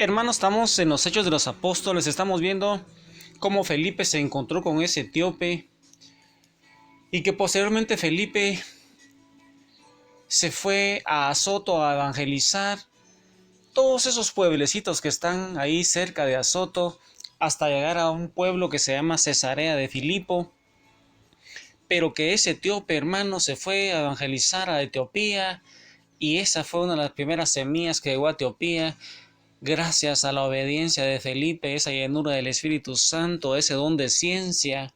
Hermanos, estamos en los Hechos de los Apóstoles, estamos viendo cómo Felipe se encontró con ese etíope y que posteriormente Felipe se fue a Azoto a evangelizar todos esos pueblecitos que están ahí cerca de Azoto hasta llegar a un pueblo que se llama Cesarea de Filipo, pero que ese etíope hermano se fue a evangelizar a Etiopía y esa fue una de las primeras semillas que llegó a Etiopía. Gracias a la obediencia de Felipe, esa llenura del Espíritu Santo, ese don de ciencia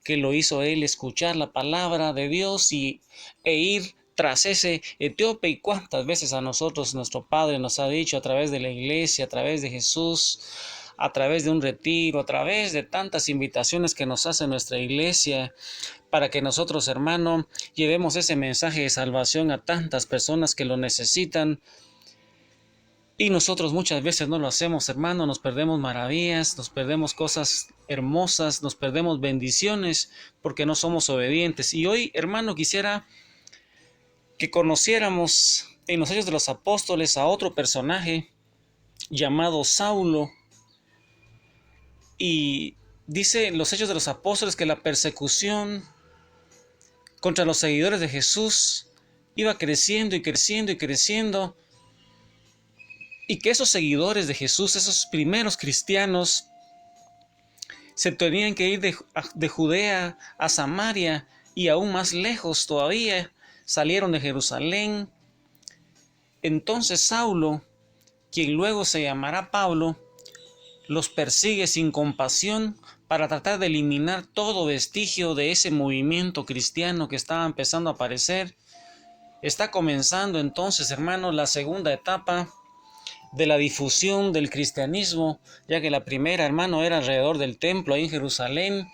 que lo hizo él escuchar la palabra de Dios e ir tras ese etíope. Y cuántas veces a nosotros nuestro Padre nos ha dicho a través de la iglesia, a través de Jesús, a través de un retiro, a través de tantas invitaciones que nos hace nuestra iglesia, para que nosotros, hermano, llevemos ese mensaje de salvación a tantas personas que lo necesitan. Y nosotros muchas veces no lo hacemos, hermano, nos perdemos maravillas, nos perdemos cosas hermosas, nos perdemos bendiciones porque no somos obedientes. Y hoy, hermano, quisiera que conociéramos en los Hechos de los Apóstoles a otro personaje llamado Saulo. Y dice en los Hechos de los Apóstoles que la persecución contra los seguidores de Jesús iba creciendo y creciendo y creciendo. Y que esos seguidores de Jesús, esos primeros cristianos, se tenían que ir de Judea a Samaria y aún más lejos todavía, salieron de Jerusalén. Entonces Saulo, quien luego se llamará Pablo, los persigue sin compasión para tratar de eliminar todo vestigio de ese movimiento cristiano que estaba empezando a aparecer. Está comenzando entonces, hermanos, la segunda etapa de la difusión del cristianismo, ya que la primera, hermano, era alrededor del templo ahí en Jerusalén,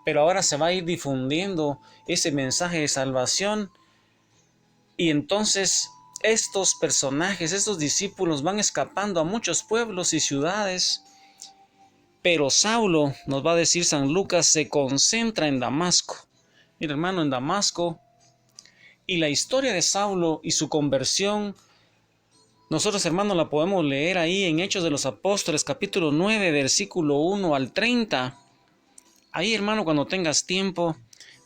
pero ahora se va a ir difundiendo ese mensaje de salvación. Y entonces estos personajes, estos discípulos van escapando a muchos pueblos y ciudades, pero Saulo, nos va a decir San Lucas, se concentra en Damasco. Mira, hermano, en Damasco. Y la historia de Saulo y su conversión, nosotros, hermanos, la podemos leer ahí en Hechos de los Apóstoles, capítulo 9, versículo 1 al 30. Ahí, hermano, cuando tengas tiempo,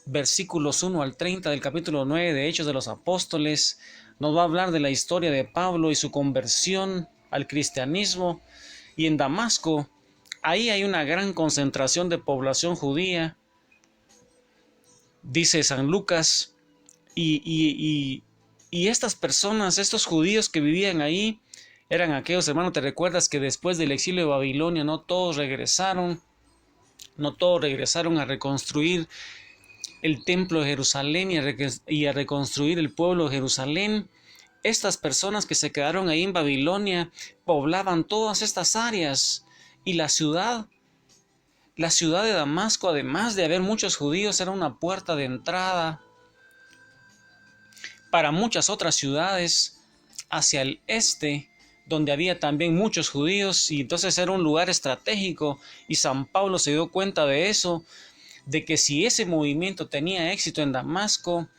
versículos 1 al 30 del capítulo 9 de Hechos de los Apóstoles, nos va a hablar de la historia de Pablo y su conversión al cristianismo. Y en Damasco, ahí hay una gran concentración de población judía, dice San Lucas, y estas personas, estos judíos que vivían ahí, eran aquellos, hermano, te recuerdas que después del exilio de Babilonia no todos regresaron a reconstruir el templo de Jerusalén y a reconstruir el pueblo de Jerusalén. Estas personas que se quedaron ahí en Babilonia poblaban todas estas áreas, y la ciudad de Damasco, además de haber muchos judíos, era una puerta de entrada para muchas otras ciudades hacia el este, donde había también muchos judíos, y entonces era un lugar estratégico. Y San Pablo se dio cuenta de eso, de que si ese movimiento tenía éxito en Damasco,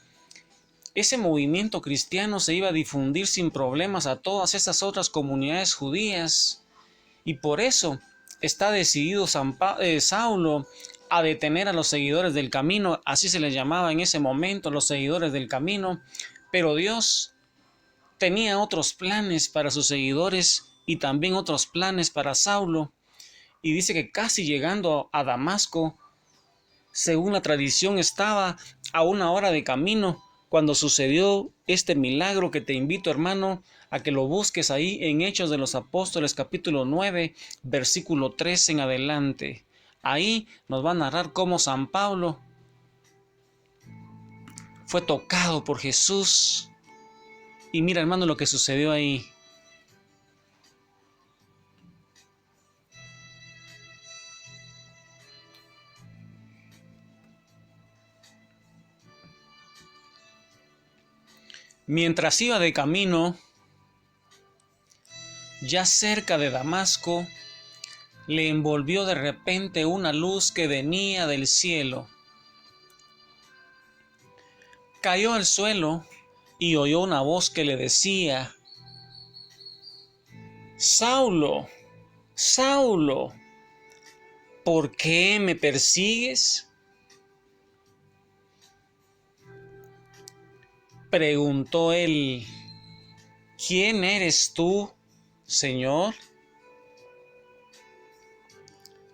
ese movimiento cristiano se iba a difundir sin problemas a todas estas otras comunidades judías. Y por eso está decidido Saulo a detener a los seguidores del camino, así se les llamaba en ese momento, los seguidores del camino. Pero Dios tenía otros planes para sus seguidores y también otros planes para Saulo. Y dice que casi llegando a Damasco, según la tradición, estaba a una hora de camino cuando sucedió este milagro que te invito, hermano, a que lo busques ahí en Hechos de los Apóstoles, capítulo 9, versículo 3 en adelante. Ahí nos va a narrar cómo San Pablo fue tocado por Jesús. Y mira, hermano, lo que sucedió ahí. Mientras iba de camino, ya cerca de Damasco, le envolvió de repente una luz que venía del cielo. Cayó al suelo y oyó una voz que le decía: Saulo, Saulo, ¿por qué me persigues? Preguntó él. ¿Quién eres tú, Señor?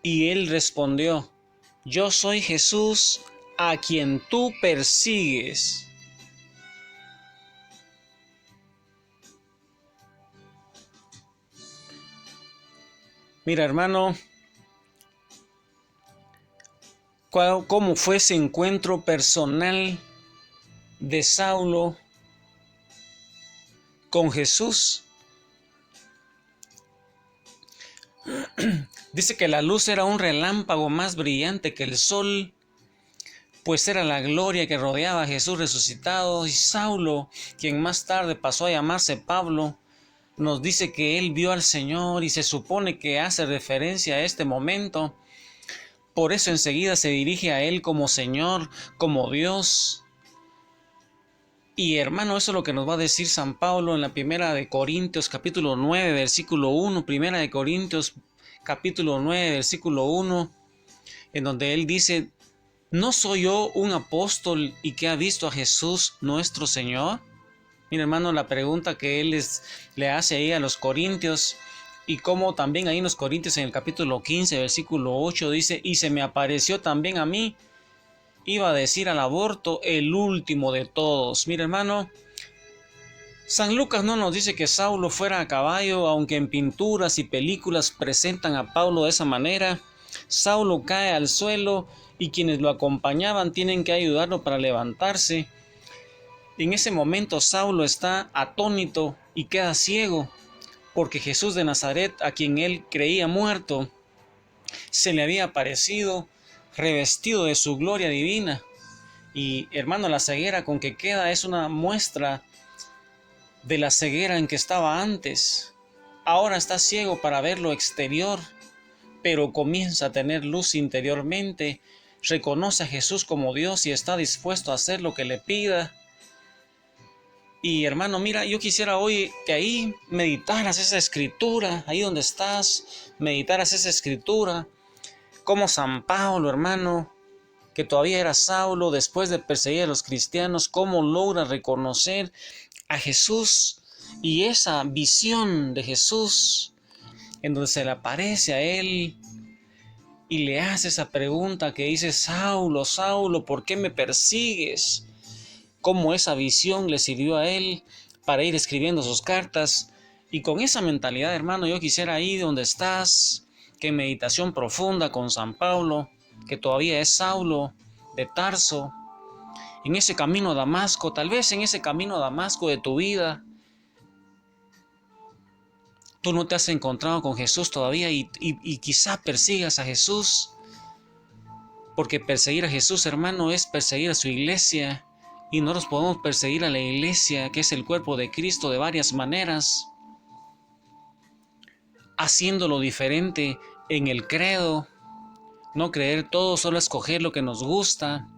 Y él respondió, yo soy Jesús, a quien tú persigues. Mira, hermano, ¿cómo fue ese encuentro personal de Saulo con Jesús? Dice que la luz era un relámpago más brillante que el sol, pues era la gloria que rodeaba a Jesús resucitado. Y Saulo, quien más tarde pasó a llamarse Pablo, nos dice que él vio al Señor y se supone que hace referencia a este momento. Por eso enseguida se dirige a él como Señor, como Dios. Y hermano, eso es lo que nos va a decir San Pablo en la primera de Corintios capítulo 9 versículo 1, primera de Corintios capítulo 9 versículo 1, en donde él dice, ¿no soy yo un apóstol y que ha visto a Jesús nuestro Señor? Mira, hermano, la pregunta que él le hace ahí a los corintios, y como también ahí en los Corintios en el capítulo 15 versículo 8 dice, y se me apareció también a mí. Iba a decir al aborto, el último de todos. Mira, hermano, San Lucas no nos dice que Saulo fuera a caballo, aunque en pinturas y películas presentan a Pablo de esa manera. Saulo cae al suelo y quienes lo acompañaban tienen que ayudarlo para levantarse. En ese momento Saulo está atónito y queda ciego, porque Jesús de Nazaret, a quien él creía muerto, se le había aparecido revestido de su gloria divina. Y hermano, la ceguera con que queda es una muestra de la ceguera en que estaba antes. Ahora está ciego para ver lo exterior, pero comienza a tener luz interiormente, reconoce a Jesús como Dios y está dispuesto a hacer lo que le pida. Y hermano, mira, yo quisiera hoy que ahí meditaras esa escritura, ahí donde estás, meditaras esa escritura, como San Pablo, hermano, que todavía era Saulo, después de perseguir a los cristianos, cómo logra reconocer a Jesús y esa visión de Jesús, en donde se le aparece a él y le hace esa pregunta que dice, Saulo, Saulo, ¿por qué me persigues? Cómo esa visión le sirvió a él para ir escribiendo sus cartas. Y con esa mentalidad, hermano, yo quisiera ir donde estás, que en meditación profunda con San Pablo, que todavía es Saulo de Tarso, en ese camino a Damasco, tal vez en ese camino a Damasco de tu vida, tú no te has encontrado con Jesús todavía y quizá persigas a Jesús, porque perseguir a Jesús, hermano, es perseguir a su iglesia. Y nosotros podemos perseguir a la iglesia, que es el cuerpo de Cristo, de varias maneras. Haciéndolo diferente en el credo. No creer todo, solo escoger lo que nos gusta.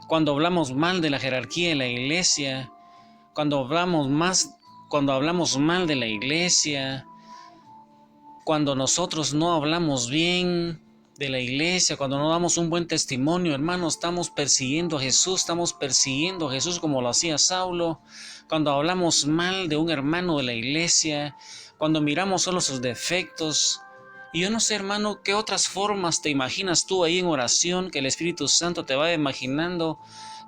Cuando hablamos mal de la jerarquía de la iglesia. Cuando hablamos mal de la iglesia. Cuando nosotros no hablamos bien de la iglesia, cuando no damos un buen testimonio, hermanos, estamos persiguiendo a Jesús, como lo hacía Saulo. Cuando hablamos mal de un hermano de la iglesia, cuando miramos solo sus defectos. Y yo no sé, hermano, qué otras formas te imaginas tú ahí en oración, que el Espíritu Santo te va imaginando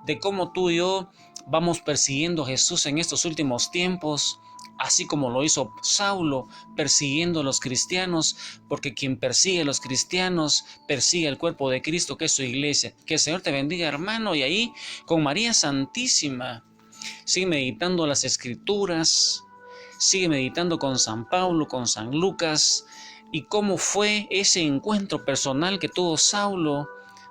de cómo tú y yo vamos persiguiendo a Jesús en estos últimos tiempos. Así como lo hizo Saulo persiguiendo a los cristianos, porque quien persigue a los cristianos persigue el cuerpo de Cristo, que es su iglesia. Que el Señor te bendiga, hermano, y ahí con María Santísima sigue meditando las Escrituras, sigue meditando con San Pablo, con San Lucas, y cómo fue ese encuentro personal que tuvo Saulo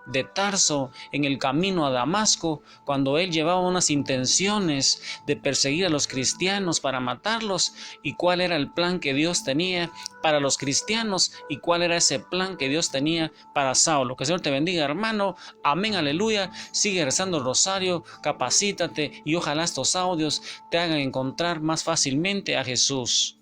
de Tarso en el camino a Damasco, cuando él llevaba unas intenciones de perseguir a los cristianos para matarlos, y cuál era el plan que Dios tenía para los cristianos y cuál era ese plan que Dios tenía para Saulo. Que el Señor te bendiga, hermano. Amén, aleluya. Sigue rezando el rosario, capacítate y ojalá estos audios te hagan encontrar más fácilmente a Jesús.